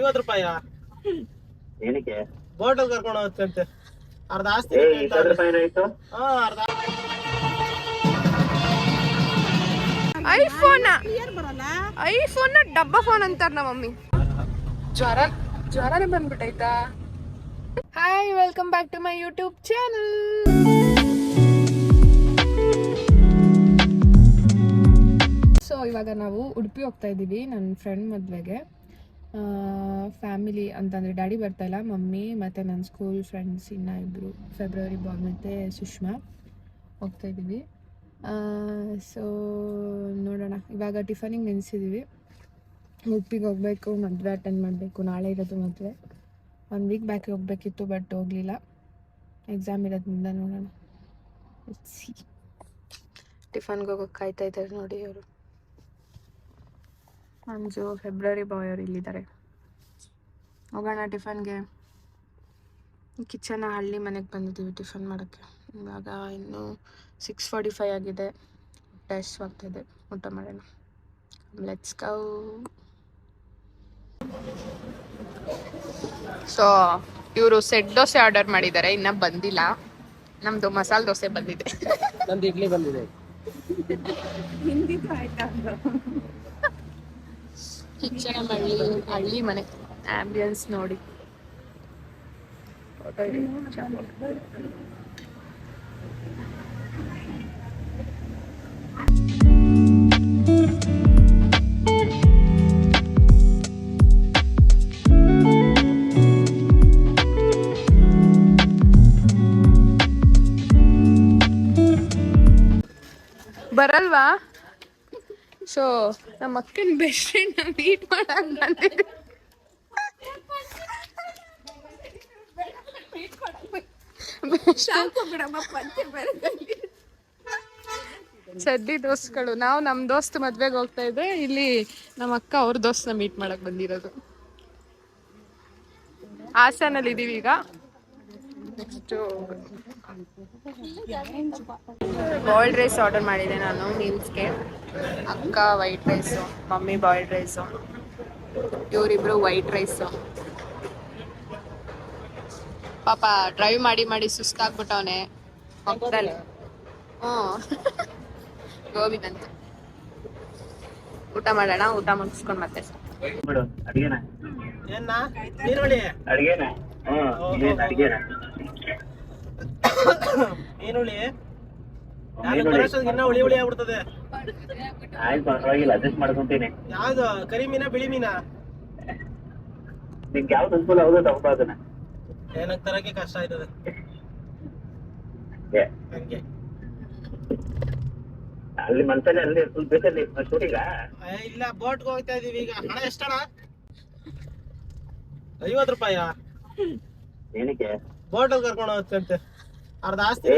₹50 ಏನಕ್ಕೆ ಬೋಟಲ್ ಕರ್ಕೊಂಡು ಹೋಗ್ತಂತೆ. ಅರ್ಧ ಆಸ್ತಿ ಅರ್ಧ ಐಫೋನ್ ಡಬ್ಬ ಫೋನ್ ಅಂತಾರ ನಮ್ಮ ಮಮ್ಮಿ. ಜ್ವರನೇ ಬಂದ್ಬಿಟ್ಟೈತಾ. Hi, welcome back to my YouTube channel. So ಇವಾಗ ನಾವು ಉಡುಪಿ ಹೋಗ್ತಾ ಇದ್ದೀವಿ ನನ್ನ ಫ್ರೆಂಡ್ ಮದುವೆಗೆ. ಫ್ಯಾಮಿಲಿ ಅಂತಂದರೆ ಡ್ಯಾಡಿ ಬರ್ತಾಯಿಲ್ಲ, ಮಮ್ಮಿ ಮತ್ತು ನನ್ನ ಸ್ಕೂಲ್ ಫ್ರೆಂಡ್ಸ್ ಇನ್ನೂ ಇಬ್ಬರು, ಫೆಬ್ರವರಿ ಬಾಯ್ ಮತ್ತು ಸುಷ್ಮಾ ಹೋಗ್ತಾ ಇದ್ದೀವಿ. ಸೊ ನೋಡೋಣ. ಇವಾಗ ಟಿಫನಿಗೆ ನೆನೆಸಿದ್ದೀವಿ. ಉಡುಪಿಗೆ ಹೋಗಬೇಕು, ಮದುವೆ ಅಟೆಂಡ್ ಮಾಡಬೇಕು. ನಾಳೆ ಇರೋದು ಮದುವೆ. 1 ವೀಕ್ ಬ್ಯಾಕ್ ಹೋಗಬೇಕಿತ್ತು, ಬಟ್ ಹೋಗಲಿಲ್ಲ, ಎಕ್ಸಾಮ್ ಇರೋದ್ರಿಂದ. ನೋಡೋಣ. ಟಿಫನ್ಗೆ ಹೋಗೋಕೆ ಕಾಯ್ತಾ ಇದ್ದಾರೆ ನೋಡಿ ಅವರು. ಮಂಜು, ಫೆಬ್ರವರಿ ಬಾಯ್ ಅವರು ಇಲ್ಲಿದ್ದಾರೆ. ಹೋಗೋಣ ಟಿಫನ್ಗೆ. ಕಿಚನ ಹಳ್ಳಿ ಮನೆಗೆ ಬಂದಿದ್ದೀವಿ ಟಿಫನ್ ಮಾಡೋಕ್ಕೆ. ಇವಾಗ ಇನ್ನೂ 6:45 ಆಗಿದೆ. ಟೆಸ್ಟ್ ಆಗ್ತಾಯಿದೆ. ಊಟ ಮಾಡೋಣ. Let's go. ಸೊ ಇವರು ಸೆಟ್ ದೋಸೆ ಆರ್ಡರ್ ಮಾಡಿದ್ದಾರೆ, ಇನ್ನೂ ಬಂದಿಲ್ಲ. ನಮ್ಮದು ಮಸಾಲೆ ದೋಸೆ ಬಂದಿದೆ. ನಂದು ಇಡ್ಲಿ ಬಂದಿದೆ. ಕಿಚನ್ ಹಳ್ಳಿ ಮನೆ ಆಂಬಿಯನ್ಸ್ ನೋಡಿ. ಬರಲ್ವಾ? ಸೊ ನಮ್ಮ ಅಕ್ಕನ ಬೆಸ್ಟ್ ಫ್ರೆಂಡ್ ಮೀಟ್ ಮಾಡಕ್ ಬಂದಿದ್ದೆ. ಸದ್ದಿ ದೋಸ್ತ್ಗಳು. ನಾವು ನಮ್ಮ ದೋಸ್ತ್ ಮದ್ವೆಗೆ ಹೋಗ್ತಾ ಇದ್ದೆ. ಇಲ್ಲಿ ನಮ್ಮ ಅಕ್ಕ ಅವ್ರ ದೋಸ್ತನ ಮೀಟ್ ಮಾಡಕ್ ಬಂದಿರೋದು. ಹಾಸನಲ್ಲಿ ಇದೀವಿ ಈಗ. ಬಾಯ್ಲ್ಡ್ ರೈಸ್ ಆರ್ಡರ್ ಮಾಡಿದೆ ನಾನು ಮೀಲ್ಸ್ಗೆ. ಅಕ್ಕ white rice, mummy boiled rice, ಇವರಿಬ್ರು ವೈಟ್ ರೈಸು. ಪಾಪ ಡ್ರೈವ್ ಮಾಡಿ ಮಾಡಿ ಸುಸ್ತಾಗ್ಬಿಟ್ಟವನೆ ಪಕ್ಕದಲ್ಲಿ. ಗೋಬಿನಂತ. ಊಟ ಮಾಡೋಣ. ಊಟ ಮುಗಿಸ್ಕೊಂಡು ಮತ್ತೆ ಈರುಳ್ಳಿ ಹುಳಿ ಹುಳಿ ಆಗ್ಬಿಡ್ತದೆ. ಪರವಾಗಿಲ್ಲ, ಅಡ್ಜಸ್ಟ್ ಮಾಡ್ಕೊಂತೀನಿ. ಯಾವ್ದು ಕರಿ ಮೀನಾ ಬಿಳಿ ಮೀನಾ? ನಿಮ್ಗೆ ಯಾವ್ದು ಅನುಕೂಲ ಆಗೋದು ತಗೊಂಡು ಅದನ್ನ. ಏನಕ್ಕೆ ತರಕ್ಕೆ ಕಷ್ಟ ಆಯ್ತದೆ ಹಂಗೆ. ಅಲ್ಲಿ ಮನ್ಸಲ್ಲಿ ಅಲ್ಲಿ ಫುಲ್ ಬೇಕಲ್ಲಿ ಶೂಟಿಂಗ. ಇಲ್ಲ, ಬೋಟ್ಗೆ ಹೋಗ್ತಾ ಇದೀವಿ ಈಗ. ಹಣ ಎಷ್ಟಣ? ₹50. ಏನಕ್ಕೆ ಬೋಟಲ್ ಕರ್ಕೊಂಡು ಹೋಗ್ತಂತೆ. ಅರ್ಧ ಆಸ್ತಿ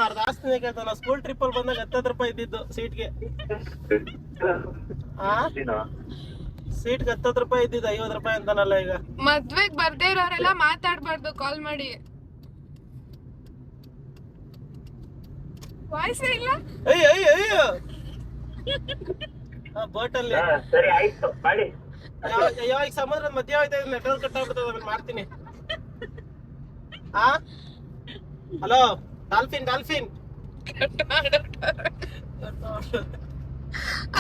ಅರ್ಧ ಆಸ್ತಿನೇ ಕೇಳ್ತಾನ. ಸ್ಕೂಲ್ ಟ್ರಿಪ್ ಅಲ್ಲಿ ಬಂದಾಗ ₹10 ಇದ್ದಿದ್ದು ಸೀಟ್ಗೆ. ಸೀಟ್ಗೆ ₹10 ಇದ್ದಿದ್ದು ₹50 ಅಂತಾನಲ್ಲ ಈಗ. ಮದ್ವೆಗ್ ಬರ್ದೇ ಇರೋರೆಲ್ಲ ಮಾತಾಡ್ಬಾರ್ದು ಕಾಲ್ ಮಾಡಿ. ವಾಯ್ಸ್ ಇಲ್ಲ. ಅಯ್ಯೋ ಬೋಟಲ್ಲಿ ಸರಿ ಆಯ್ತು ಮಾಡಿ. ಯಾವಾಗ ಸಮುದ್ರದ ಮಧ್ಯ ಹೋಯ್ತಾ ಇದ್ ನೆಟ್ವರ್ಕ್ ಕಟ್ ಆಗ್ಬಿಡ್ತದೆ. ಆಮೇಲೆ ಮಾಡ್ತೀನಿ. ಹಲೋ ಡಾಲ್ಫಿನ್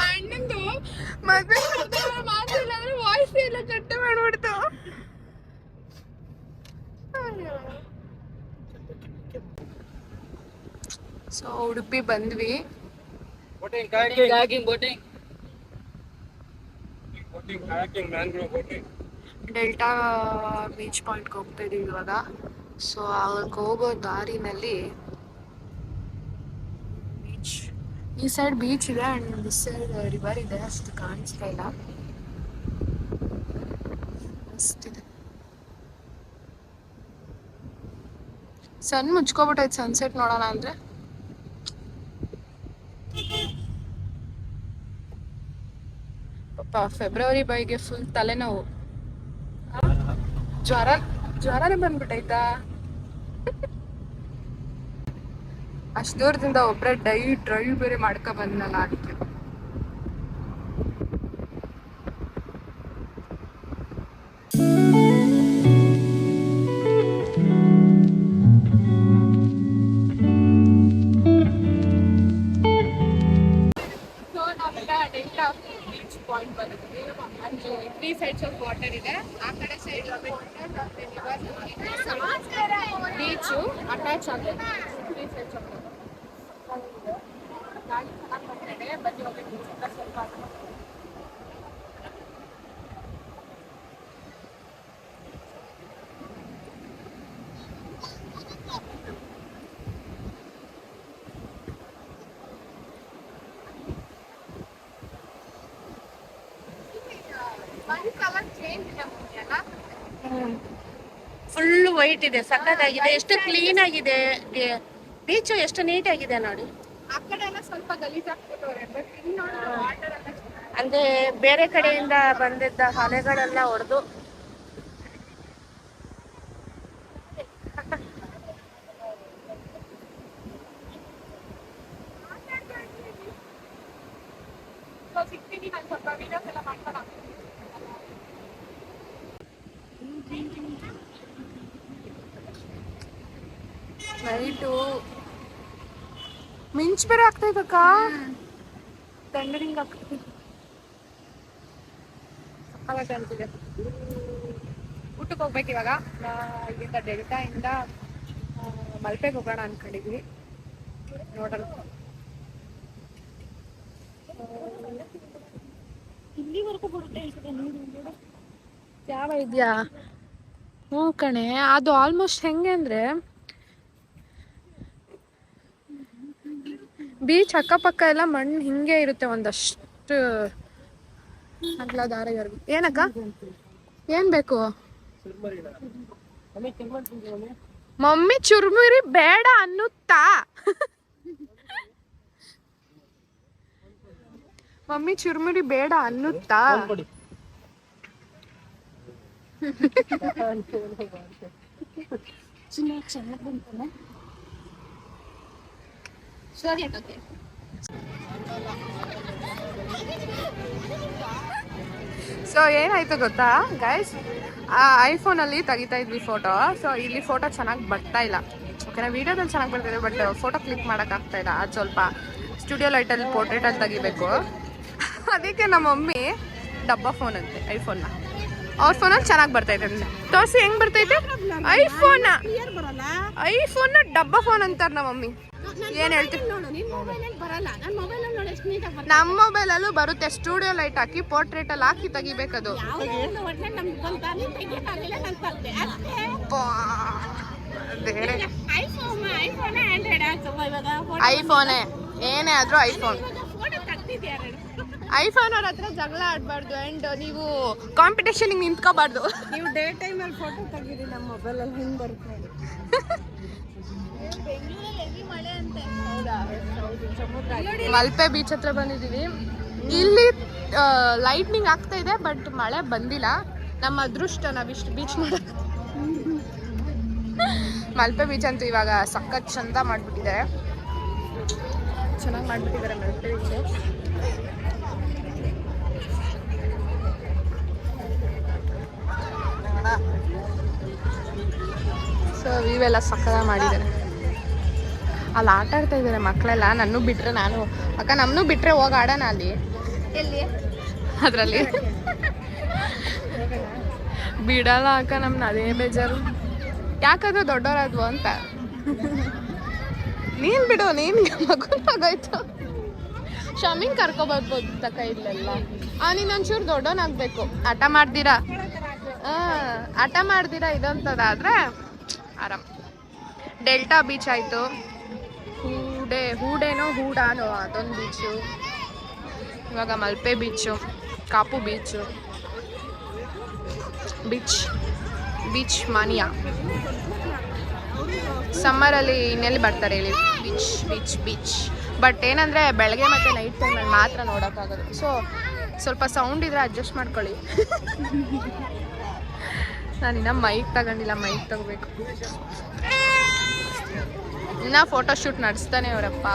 ಅಣ್ಣಂದು ಮದ್ವೆ ಮಾತಿಲ್ಲ ಅಂದ್ರೆ ವಾಯ್ಸ್ ಎಲ್ಲ ಕಟ್ ಮಾಡ್ಬಿಡ್ತು. ಸೊ ಉಡುಪಿ ಬಂದ್ವಿ. ಡೆಲ್ಟಾ ಬೀಚ್ ಪಾಯಿಂಟ್ಗೆ ಹೋಗ್ತಾ ಇದೀವಿ ಇವಾಗ. ಸೊ ಅಲ್ಲಿಗೆ ಹೋಗೋ ದಾರಿನಲ್ಲಿ ಬೀಚ್, ಈ ಸೈಡ್ ಬೀಚ್ ಇದೆ ಅಂಡ್ ದಿಸ್ ಸೈಡ್ ರಿವರ್ ಇದೆ. ಅಷ್ಟು ಕಾಣಿಸ್ತಾ ಇಲ್ಲ. ಮಸ್ತಿದೆ. ಸನ್ ಮುಚ್ಕೋಬಿಟ್ಟೈತೆ ಸನ್ಸೆಟ್ ನೋಡೋಣ ಅಂದ್ರೆ. ಪಾಪ ಫೆಬ್ರವರಿ ಬಾಯ್ಗೆ ಫುಲ್ ತಲೆನೋವು. ಜ್ವರನೇ ಬಂದ್ಬಿಟ್ಟೈತಾ. ಅಷ್ಟು ದೂರದಿಂದ ಒಬ್ಬರೇ ಡ್ರೈವ್ ಬೇರೆ ಮಾಡ್ಕೊ ಬಂದ್ನಲ್ಲ ಅದಕ್ಕೆ. ಪಾಯಿಂಟ್ ಬರುತ್ತೆ. ಅಲ್ಲಿ 3 ಸೈಡ್ಸ್ ಆಫ್ ವಾಟರ್ ಇದೆ. ಆ ಕಡೆ ಸೈಡ್ ಬೀಚು ಅಟ್ಯಾಚ್ ಆಗುತ್ತೆ. 3 ಸೈಡ್ಸ್ ಆಫ್ ವಾಟರ್ ಗಾಳಿ ಚೆನ್ನಾಗಿ ಬರ್ತಿದೆ. ಬನ್ನಿ ಹೋಗಿ ಬೀಚಿಂದ ಸ್ವಲ್ಪ ಫುಲ್ ವೈಟ್ ಇದೆ, ಸಖತ್ತಾಗಿದೆ, ಎಷ್ಟು ಕ್ಲೀನ್ ಆಗಿದೆ. ಬೀಚು ಎಷ್ಟು ನೀಟ್ ಆಗಿದೆ ನೋಡಿ. ಆ ಕಡೆ ಎಲ್ಲ ಸ್ವಲ್ಪ ಗಲೀಜಾಗ್ಬಿಟ್ಟವ್ರೆ, ಬಟ್ ಇಲ್ಲಿ ನೋಡಿದ್ರೆ ವಾಟರ್ ಎಲ್ಲ ಅಂದ್ರೆ ಬೇರೆ ಕಡೆಯಿಂದ ಬಂದಿದ್ದ ಅಲೆಗಳೆಲ್ಲ ಹೊಡೆದು ಸಿಗ್ತೀನಿ. ನಾನು ಸ್ವಲ್ಪ ವಿಡಿಯೋಸ್ ಎಲ್ಲ ಮಾಡ್ಕೊಂಡು ನೈಟು ಮಿಂಚ್ ಬೇರೆ ಆಗ್ತೈತಕ್ಕ, ಥಂಡರಿಂಗ್ ಆಗ್ತೈತಿ, ಅಂತಿದೆ. ಊಟಕ್ಕೆ ಹೋಗ್ಬೇಕು ಇವಾಗ. ಇಲ್ಲಿಂದ ಡೆಲ್ಟಾ ಇಂದ ಮಲ್ಪೆಗೆ ಹೋಗೋಣ ಅನ್ಕೊಂಡಿದ್ವಿ, ನೋಡೋಣ. ಇಲ್ಲಿವರೆಗೂ ಬರುತ್ತೆ ಯಾವ ಇದೆಯಾ? ಹ್ಞೂ ಕಣೆ, ಅದು ಆಲ್ಮೋಸ್ಟ್ ಹೆಂಗೆ ಅಂದರೆ ಬೀಚ್ ಅಕ್ಕಪಕ್ಕ ಎಲ್ಲ ಮಣ್ಣು ಹಿಂಗೆ ಇರುತ್ತೆ, ಒಂದಷ್ಟು ಅಗ್ಲ ದಾರ. ಏನಕ್ಕ ಏನ್ ಬೇಕು? ಮಮ್ಮಿ ಚುರುಮುರಿ ಬೇಡ ಅನ್ನುತ್ತಾ? ಮಮ್ಮಿ ಚುರುಮುರಿ ಬೇಡ ಅನ್ನುತ್ತಾ? ಸರಿ ಆಗುತ್ತೆ. ಸೊ ಏನಾಯ್ತು ಗೊತ್ತಾ ಗೈಸ್, ಐಫೋನಲ್ಲಿ ತೆಗಿತಾ ಇದ್ವಿ ಫೋಟೋ. ಸೊ ಇಲ್ಲಿ ಫೋಟೋ ಚೆನ್ನಾಗಿ ಬರ್ತಾ ಇಲ್ಲ. ಓಕೆನಾ, ವಿಡಿಯೋದಲ್ಲಿ ಚೆನ್ನಾಗಿ ಬರ್ತಿದೆ, ಬಟ್ ಫೋಟೋ ಕ್ಲಿಕ್ ಮಾಡೋಕ್ಕಾಗ್ತಾ ಇಲ್ಲ. ಅದು ಸ್ವಲ್ಪ ಸ್ಟುಡಿಯೋ ಲೈಟಲ್ಲಿ ಪೋರ್ಟ್ರೇಟಲ್ಲಿ ತೆಗಿಬೇಕು. ಅದಕ್ಕೆ ನಮ್ಮ ಮಮ್ಮಿ ಡಬ್ಬಾ ಫೋನ್ ಅಂತೆ ಐಫೋನ್ನ. ಅವ್ರ ಫೋನಲ್ಲಿ ಚೆನ್ನಾಗಿ ಬರ್ತೈತೆ. ತೋರಿಸಿ ಹೆಂಗೆ ಬರ್ತೈತೆ ಐಫೋನ್ನ ಡಬ್ಬಾ ಫೋನ್ ಅಂತಾರೆ ನಮ್ಮ ಮಮ್ಮಿ. ಏನ್ ಹೇಳ್ತೀವಿ? ನಮ್ಮ ಮೊಬೈಲಲ್ಲೂ ಬರುತ್ತೆ, ಸ್ಟುಡಿಯೋ ಲೈಟ್ ಹಾಕಿ ಪೋರ್ಟ್ರೇಟ್ ಅಲ್ಲಿ ಹಾಕಿ ತೆಗಿಬೇಕದು. ಐಫೋನೇ ಏನೇ ಆದ್ರೂ ಐಫೋನ್ ಅವ್ರ ಹತ್ರ ಜಗಳ ಆಡ್ಬಾರ್ದು. ಅಂಡ್ ನೀವು ಕಾಂಪಿಟೇಷನ್ ನಿಂತ್ಕೋಬಾರ್ದು. ನೀವು ಡೇ ಟೈಮ್ ಅಲ್ಲಿ ಫೋಟೋ ತೆಗೀರಿ, ನಮ್ಮ ಮೊಬೈಲ್ ಅಲ್ಲಿ ಹಿಂಗ್ ಬರುತ್ತೆ. ಮಲ್ಪೆ ಬೀಚ್ ಹತ್ರ ಬಂದಿದ್ದೀವಿ. ಇಲ್ಲಿ ಲೈಟ್ನಿಂಗ್ ಆಗ್ತಾ ಇದೆ, ಬಟ್ ಮಳೆ ಬಂದಿಲ್ಲ. ನಮ್ಮ ಅದೃಷ್ಟ, ನಾವಿಷ್ಟು ಬೀಚ್ ಮಾಡೋದು. ಮಲ್ಪೆ ಬೀಚ್ ಅಂತೂ ಇವಾಗ ಸಖತ್ ಚಂದ ಮಾಡಿಬಿಟ್ಟಿದ್ದಾರೆ, ಚೆನ್ನಾಗಿ ಮಾಡಿಬಿಟ್ಟಿದ್ದಾರೆ ಮಲ್ಪೆ ಬೀಚ್. ಸೊ ಇವೆಲ್ಲ ಸಕ್ಕದ ಮಾಡಿದ್ದಾರೆ. ಅಲ್ಲಿ ಆಟ ಆಡ್ತಾ ಇದ್ದಾರೆ ಮಕ್ಕಳೆಲ್ಲ. ನನ್ನೂ ಬಿಟ್ರೆ ನಾನು ಅಕ್ಕ, ನಮ್ಮನ್ನೂ ಬಿಟ್ರೆ ಹೋಗಿ ಆಡೋಣ ಅಲ್ಲಿ. ಎಲ್ಲಿ? ಅದರಲ್ಲಿ ಬಿಡಲ್ಲ ಅಕ್ಕ ನಮ್ಮನ್ನ, ಅದೇ ಬೇಜಾರು. ಯಾಕಂದ್ರೆ ದೊಡ್ಡವರಾದ್ವು ಅಂತ. ನೀನು ಬಿಡು, ನೀನು ಮಗುನಾಗೋಯ್ತು. ಶಮಿಂಗ್ ಕರ್ಕೊಬರ್ಬೋದು ತಕ್ಕ ಇಲ್ಲೆಲ್ಲ. ನೀನೊಂಚೂರು ದೊಡ್ಡವನಾಗಬೇಕು, ಹಠ ಮಾಡ್ದಿರಾ. ಹಠ ಮಾಡ್ದಿರಾ ಇದಂಥದ್ದಾದ್ರೆ ಆರಾಮ್. ಡೆಲ್ಟಾ ಬೀಚ್ ಆಯಿತು, ಹೂಡಾನೋ ಅದೊಂದು ಬೀಚು. ಇವಾಗ Malpe beach, Kapu beach, beach mania. ಸಮ್ಮರಲ್ಲಿ ಇನ್ನೆಲ್ಲಿ ಬರ್ತಾರೆ ಹೇಳಿ ಬೀಚ್. ಬಟ್ ಏನಂದರೆ ಬೆಳಗ್ಗೆ ಮತ್ತು ನೈಟ್ ಟೈಮಲ್ಲಿ ಮಾತ್ರ ನೋಡೋಕ್ಕಾಗೋದು. ಸೊ ಸ್ವಲ್ಪ ಸೌಂಡ್ ಇದ್ರೆ ಅಡ್ಜಸ್ಟ್ ಮಾಡ್ಕೊಳ್ಳಿ. ನಾನಿನ್ನ ಮೈಕ್ ತಗೊಂಡಿಲ್ಲ, ಮೈಕ್ ತಗೋಬೇಕು. ಇನ್ನ ಫೋಟೋ ಶೂಟ್ ನಡೆಸ್ತಾನೆ ಅವರಪ್ಪ.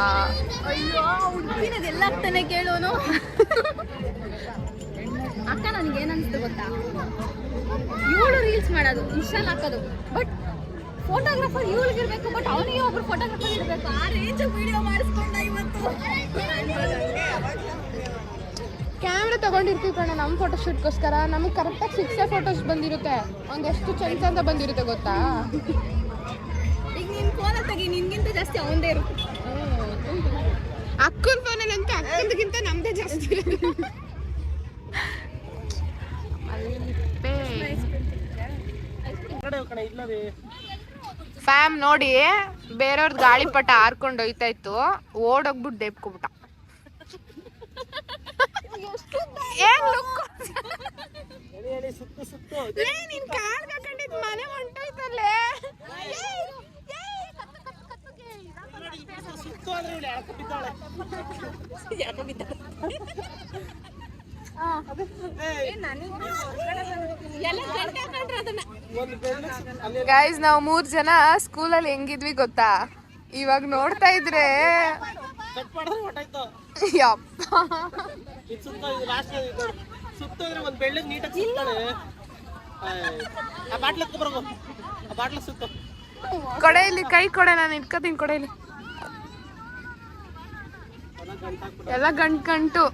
ಅಯ್ಯೋ, ಹುಡುಗಿನದೆಲ್ಲ ಆಗ್ತಾನೆ ಕೇಳೋನು. ಅಕ್ಕ ನನಗೆ ಏನನ್ಸ್ತು ಗೊತ್ತಾ, ಇವಳು ರೀಲ್ಸ್ ಮಾಡೋದು, ಇನ್ಸ್ಟಾಲ್ ಹಾಕೋದು, ಬಟ್ ಫೋಟೋಗ್ರಾಫರ್ ಇವಳಿಗಿರ್ಬೇಕು, ಬಟ್ ಅವನಿಗೆ ಒಬ್ರು ಫೋಟೋಗ್ರಾಫರ್ ಇರಬೇಕು. ಆ ರೇಂಜ್ ವಿಡಿಯೋ ಮಾಡಿಸ್ಕೊಂಡ ಇವತ್ತು. ಕ್ಯಾಮ್ರಾ ತಗೊಂಡಿರ್ತೀವಿ ಕಣ ನಮ್ಮ ಫೋಟೋ ಶೂಟ್ಗೋಸ್ಕರ. ನಮಗೆ ಕರೆಕ್ಟಾಗಿ 6 ಫೋಟೋಸ್ ಬಂದಿರುತ್ತೆ. ಒಂದೆಷ್ಟು ಚಂದ ಬಂದಿರುತ್ತೆ ಗೊತ್ತಾ? ಈಗ ನಿನ್ ಫೋನ್ ತೆಗಿ, ನಿನ್ಗಿಂತ ಜಾಸ್ತಿ ಅವಂದೇ ಇರುತ್ತೆ. ಅಕ್ಕನ ಫೋನಲ್ಲಿ ಅಂತ ಅಕ್ಕಂದಕ್ಕಿಂತ ನಮ್ದೇ ಜಾಸ್ತಿ ಇರುತ್ತೆ. ಫ್ಯಾಮ್ ನೋಡಿ ಬೇರೆಯವ್ರದ್ದು ಗಾಳಿಪಟ ಹಾರ್ಕೊಂಡು ಹೋಯ್ತಾ ಇತ್ತು, ಓಡೋಗ್ಬಿಟ್ಟು ದೇಬ್ಕೊಬಿಟ್ಟ. ನಿನ್ ಕಾಲ್ ಹಾಕೊಂಡಿದ್ ಮನೆ ಹೊಂಟೋಯ್ತಲ್ಲೇ. ಗೈಸ್ ನಾವು 3 ಜನ ಸ್ಕೂಲಲ್ಲಿ ಹೆಂಗಿದ್ವಿ ಗೊತ್ತಾ? ಇವಾಗ ನೋಡ್ತಾ ಇದ್ರೆ ಕೊಡೆಯಲ್ಲಿ ಕೈ ಕೊಡೆ, ನಾನು ಇಟ್ಕೋತೀನಿ ಕೊಡೆಯಲ್ಲಿ. ಎಲ್ಲ ಗಂಟು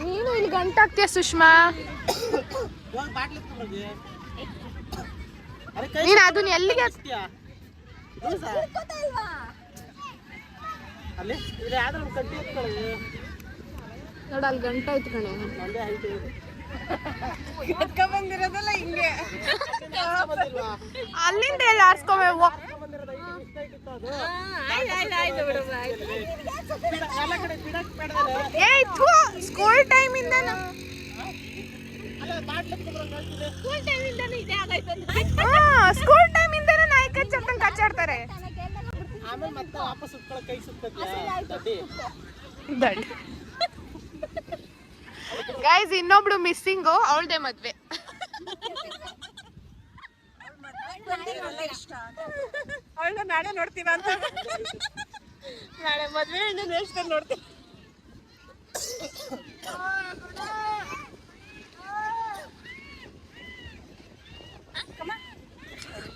ನೀನು ಇಲ್ಲಿ ಗಂಟಾಗ್ತೀಯ ಸುಷ್ಮಾ. ನೀನು ಅದನ್ನ ಎಲ್ಲಿಗೆ ನೋಡ, ಅಲ್ಲಿ ಗಂಟ ಆಯ್ತು ಕಣೆ. ಬಂದಿರೋದಲ್ಲ ಹಿಂಗೆ ಅಲ್ಲಿಂದ ಎಲ್ಲ ಆರ್ಸ್ಕೋಬೇಕು. ಸ್ಕೂಲ್ ಟೈಮ್ ಇಂದ ನಾಯಕ ಚಪ್ಪನ್ ಕಚ್ಚಾಡ್ತಾರೆ. ಗೈಸ್ ಇನ್ನೊಬ್ಳು ಮಿಸ್ಸಿಂಗು, ಅವಳದೇ ಮದ್ವೆ. ಅವಳನ್ನ ನಾಳೆ ನೋಡ್ತೀವ ಅಂತ, ನಾಳೆ ಮದ್ವೆ ನೆಕ್ಸ್ಟ್ ನೋಡ್ತೀವಿ.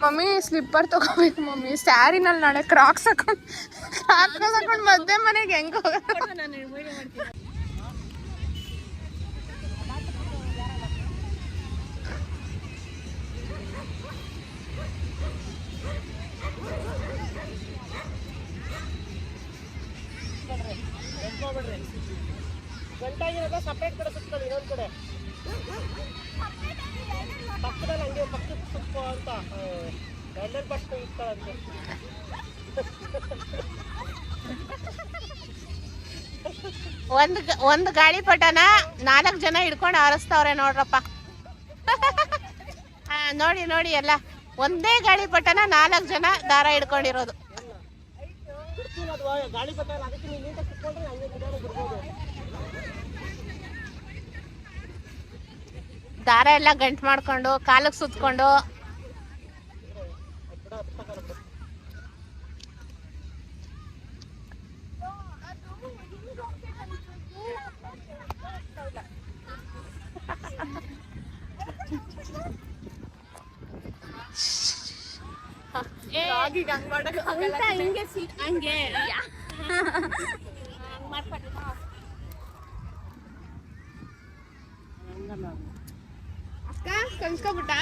ಮಮ್ಮಿ ಸ್ಲಿಪ್ಪರ್ ತಗೋಬೇಕು ಮಮ್ಮಿ. ಸ್ಯಾರಿನಲ್ಲಿ ನಾಳೆ ಕ್ರಾಕ್ಸ್ ಹಾಕೊಂಡು ಮದ್ವೆ ಮನೆಗೆ ಹೆಂಗ ಗಂಟಾಗಿರೋದ ಸಪ್ರೇಟ್ ಕಡೆ ಸುತ್ಕೊಳ್ಳಿ, ಇನ್ನೊಂದು ಕಡೆ ಪಕ್ಕದಲ್ಲಿ ಹಂಗೆ ಪಕ್ಕದ ಸುತ್ತೋ ಅಂತ ಗಂಡನ ಪಕ್ಕ ಇರ್ತಾರಂತೆ. ಒಂದು ಗಾಳಿಪಟನ 4 ಜನ ಹಿಡ್ಕೊಂಡು ಹಾರಿಸ್ತವ್ರೆ ನೋಡ್ರಪ್ಪ. ನೋಡಿ ನೋಡಿ ಎಲ್ಲ ಒಂದೇ ಗಾಳಿಪಟನ 4 ಜನ ದಾರ ಹಿಡ್ಕೊಂಡಿರೋದು. ಗಾಳಿಪಟ ಅದಕ್ಕೆ ನೀವು ನೀಟಾಗಿ ಸುತ್ಕೊಂಡ್ರೆ ಹಂಗೆ ಬಿಡ್ಬೋದು. ದಾರ ಎಲ್ಲ ಗಂಟು ಮಾಡ್ಕೊಂಡು ಕಾಲಕ್ಕೆ ಸುತ್ಕೊಂಡು ಕಲ್ಸ್ಕೊಬಿಟ್ಟ.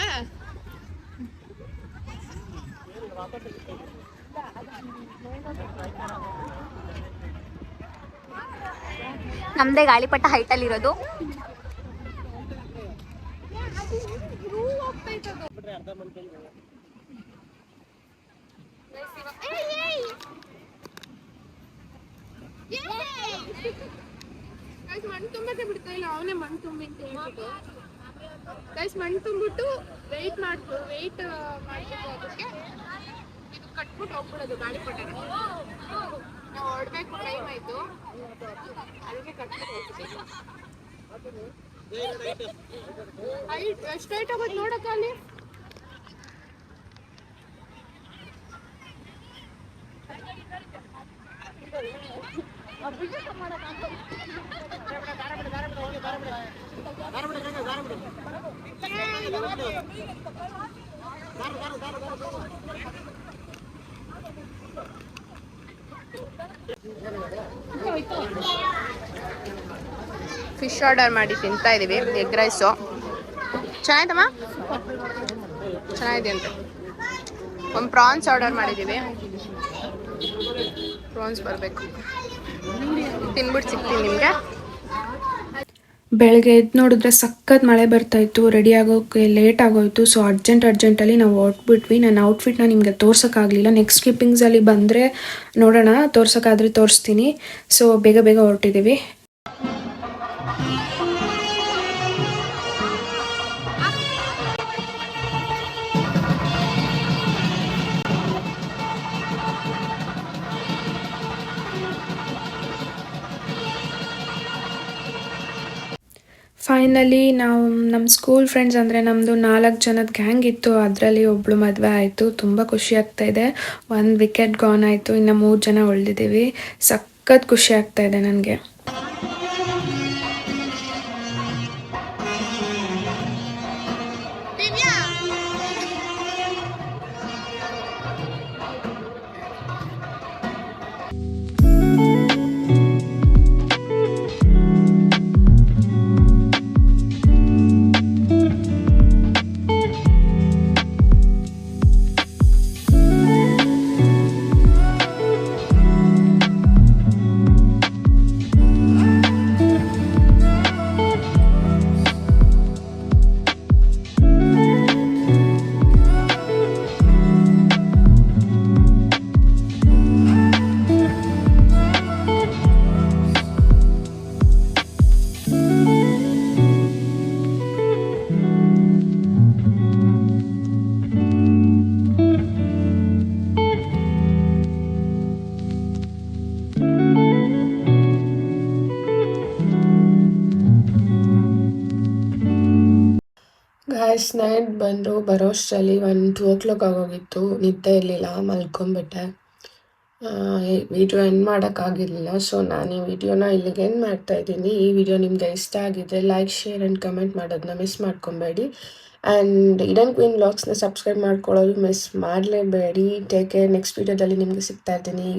ನಮ್ದೇ ಗಾಳಿಪಟ ಹೈಟ್ ಅಲ್ಲಿ ಇರೋದು. ಮಣ್ಣು ತುಂಬಕ್ಕೆ ಬಿಡ್ತಾ ಇಲ್ಲ, ಅವನೇ ಮಣ್ಣು ತುಂಬಿ ಅಂತ ಹೇಳ್ಬಿಟ್ಟು ಗೈಸ್ ಮಣ್ಣು ತುಂಬಿಟ್ಟು ವೆಯ್ಟ್ ಮಾಡ್ಬಿಟ್ಟು ಅದಕ್ಕೆ ಇದು ಕಟ್ಬಿಟ್ಟು ಹೋಗ್ಬಿಡೋದು ಗಾಳಿಪಟ. ನಾವು ಹೊಡ್ಬೇಕು, ಟೈಮ್ ಆಯ್ತು ಅದಕ್ಕೆ ಕಟ್ಬಿಟ್ಟು ಹೋಗ್ಬಿಟ್ಟು. ಎಷ್ಟು ಹೈಟ್ ಆಗೋದು ನೋಡಕ್ಕ ಅಲ್ಲಿ. ಫಿಶ್ ಆರ್ಡರ್ ಮಾಡಿ ತಿಂತಾ ಇದೀವಿ. ಎಗ್ ರೈಸು ಚೆನ್ನಾಯ್ತಮ್ಮ, ಚೆನ್ನಾಗಿದೆ ಅಂತೆ. ಒಂದು ಪ್ರಾನ್ಸ್ ಆರ್ಡರ್ ಮಾಡಿದ್ದೀವಿ, ಪ್ರಾನ್ಸ್ ಬರಬೇಕು. ತಿನ್ಬಿಟ್ಟು ಸಿಗ್ತೀನಿ ನಿಮಗೆ. ಬೆಳಗ್ಗೆ ಎದ್ದು ನೋಡಿದ್ರೆ ಸಖತ್ ಮಳೆ ಬರ್ತಾಯಿತ್ತು, ರೆಡಿ ಆಗೋಕ್ಕೆ ಲೇಟ್ ಆಗೋಯಿತು. ಸೊ ಅರ್ಜೆಂಟಲ್ಲಿ ನಾವು ಹೊರಟ್ಬಿಟ್ವಿ. ನನ್ನ ಔಟ್ಫಿಟ್ನ ನಿಮಗೆ ತೋರ್ಸೋಕ್ಕಾಗಲಿಲ್ಲ. ನೆಕ್ಸ್ಟ್ ಕ್ಲಿಪ್ಪಿಂಗ್ಸಲ್ಲಿ ಬಂದರೆ ನೋಡೋಣ, ತೋರ್ಸೋಕ್ಕಾದ್ರೆ ತೋರಿಸ್ತೀನಿ. ಸೊ ಬೇಗ ಹೊರಟಿದ್ದೀವಿ. ಫೈನಲಿ ನಾವು ನಮ್ಮ ಸ್ಕೂಲ್ ಫ್ರೆಂಡ್ಸ್ ಅಂದರೆ ನಮ್ಮದು 4 ಜನದ ಗ್ಯಾಂಗ್ ಇತ್ತು, ಅದರಲ್ಲಿ ಒಬ್ಬಳು ಮದುವೆ ಆಯಿತು. ತುಂಬ ಖುಷಿ ಆಗ್ತಾಯಿದೆ. 1 ವಿಕೆಟ್ ಗಾನ್ ಆಯಿತು, ಇನ್ನು 3 ಜನ ಉಳಿದಿದ್ದೀವಿ. ಸಖತ್ ಖುಷಿ ಆಗ್ತಾಯಿದೆ ನನಗೆ. ಗಾಯ್ಸ್, ನೈಟ್ ಬರೋಷ್ಟರಲ್ಲಿ 1-2 o'clock ಆಗೋಗಿತ್ತು. ನಿದ್ದೆ ಇರಲಿಲ್ಲ, ಮಲ್ಕೊಂಬಿಟ್ಟೆ. ವಿಡಿಯೋ ಎಂಡ್ ಮಾಡೋಕ್ಕಾಗಿರಲಿಲ್ಲ. ಸೊ ನಾನು ಈ ವಿಡಿಯೋನ ಇಲ್ಲಿಗೆ ಎಂಡ್ ಮಾಡ್ತಾಯಿದ್ದೀನಿ. ಈ ವಿಡಿಯೋ ನಿಮಗೆ ಇಷ್ಟ ಆಗಿದ್ದರೆ ಲೈಕ್, ಶೇರ್ ಆ್ಯಂಡ್ ಕಮೆಂಟ್ ಮಾಡೋದನ್ನ ಮಿಸ್ ಮಾಡ್ಕೊಬೇಡಿ. ಆ್ಯಂಡ್ ಇಡನ್ ಕ್ವೀನ್ ವ್ಲಾಗ್ಸ್ನ ಸಬ್ಸ್ಕ್ರೈಬ್ ಮಾಡ್ಕೊಳ್ಳೋದು ಮಿಸ್ ಮಾಡಲೇಬೇಡಿ. Take care. ನೆಕ್ಸ್ಟ್ ವಿಡಿಯೋದಲ್ಲಿ ನಿಮಗೆ ಸಿಗ್ತಾ ಇರ್ತೀನಿ.